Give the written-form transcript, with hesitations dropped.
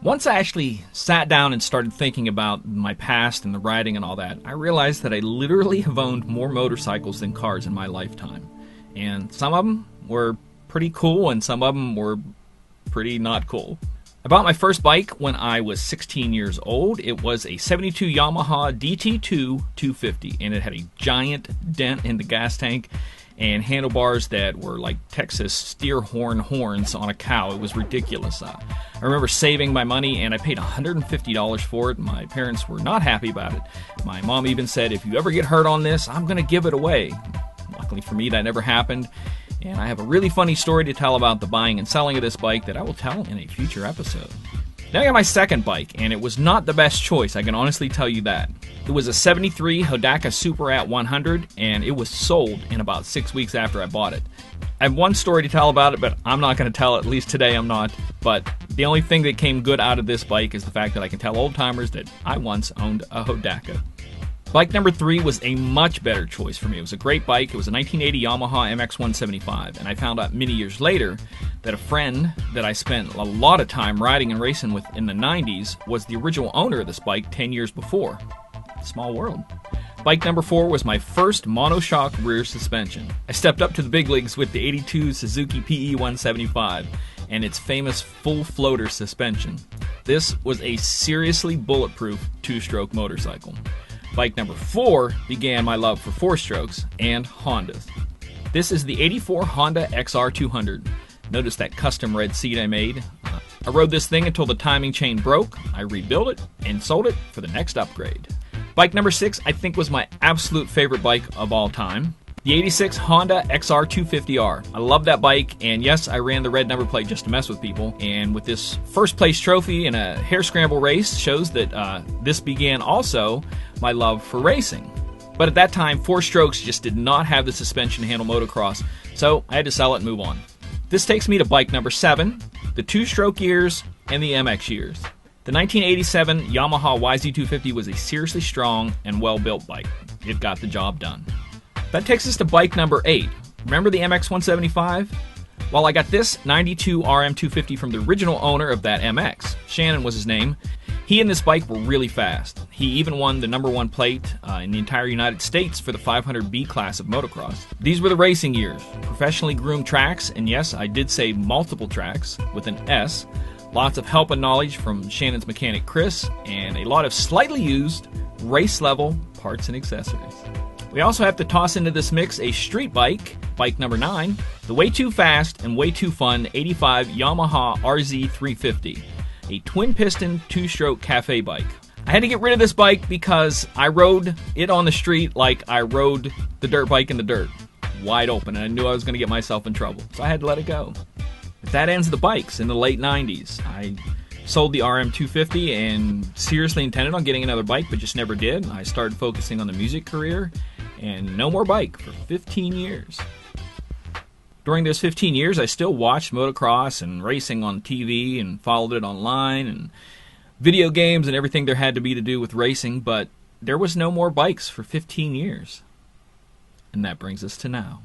Once I actually sat down and started thinking about my past and the riding and all that, I realized that I literally have owned more motorcycles than cars in my lifetime. And some of them were pretty cool and some of them were pretty not cool. I bought my first bike when I was 16 years old. It was a 72 Yamaha DT2 250, and it had a giant dent in the gas tank and handlebars that were like Texas steer horn horns on a cow. It was ridiculous. I remember saving my money, and I paid $150 for it. My parents were not happy about it. My mom even said, if you ever get hurt on this, I'm going to give it away. Luckily for me, that never happened. And I have a really funny story to tell about the buying and selling of this bike that I will tell in a future episode. Now I got my second bike, and it was not the best choice, I can honestly tell you that. It was a 73 Hodaka Super At 100, and it was sold in about 6 weeks after I bought it. I have one story to tell about it, but I'm not going to tell it, at least today I'm not. But the only thing that came good out of this bike is the fact that I can tell old-timers that I once owned a Hodaka. Bike number 3 was a much better choice for me. It was a great bike. It was a 1980 Yamaha MX-175, and I found out many years later that a friend that I spent a lot of time riding and racing with in the 90s was the original owner of this bike 10 years before. Small world. Bike number 4 was my first monoshock rear suspension. I stepped up to the big leagues with the 82 Suzuki PE175 and its famous full floater suspension. This was a seriously bulletproof two-stroke motorcycle. Bike number 4 began my love for four-strokes and Hondas. This is the 84 Honda XR200. Notice that custom red seat I made. I rode this thing until the timing chain broke. I rebuilt it and sold it for the next upgrade. Bike number 6 I think was my absolute favorite bike of all time. The 86 Honda XR250R. I love that bike, and yes, I ran the red number plate just to mess with people. And with this first place trophy in a hare scramble race shows that this began also my love for racing. But at that time, four strokes just did not have the suspension to handle motocross, so I had to sell it and move on. This takes me to bike number 7, the two-stroke years and the MX years. The 1987 Yamaha YZ250 was a seriously strong and well-built bike. It got the job done. That takes us to bike number 8. Remember the MX-175? Well, I got this 92 RM250 from the original owner of that MX. Shannon was his name. He and this bike were really fast. He even won the #1 plate in the entire United States for the 500B class of motocross. These were the racing years. Professionally groomed tracks, and yes, I did say multiple tracks with an S. Lots of help and knowledge from Shannon's mechanic Chris, and a lot of slightly used, race-level parts and accessories. We also have to toss into this mix a street bike, bike number 9, the way too fast and way too fun 85 Yamaha RZ350, a twin-piston, two-stroke cafe bike. I had to get rid of this bike because I rode it on the street like I rode the dirt bike in the dirt, wide open, and I knew I was going to get myself in trouble, so I had to let it go. But that ends the bikes in the late 90s. I sold the RM250 and seriously intended on getting another bike, but just never did. I started focusing on the music career, and no more bike for 15 years. During those 15 years, I still watched motocross and racing on TV and followed it online and video games and everything there had to be to do with racing, but there was no more bikes for 15 years. And that brings us to now.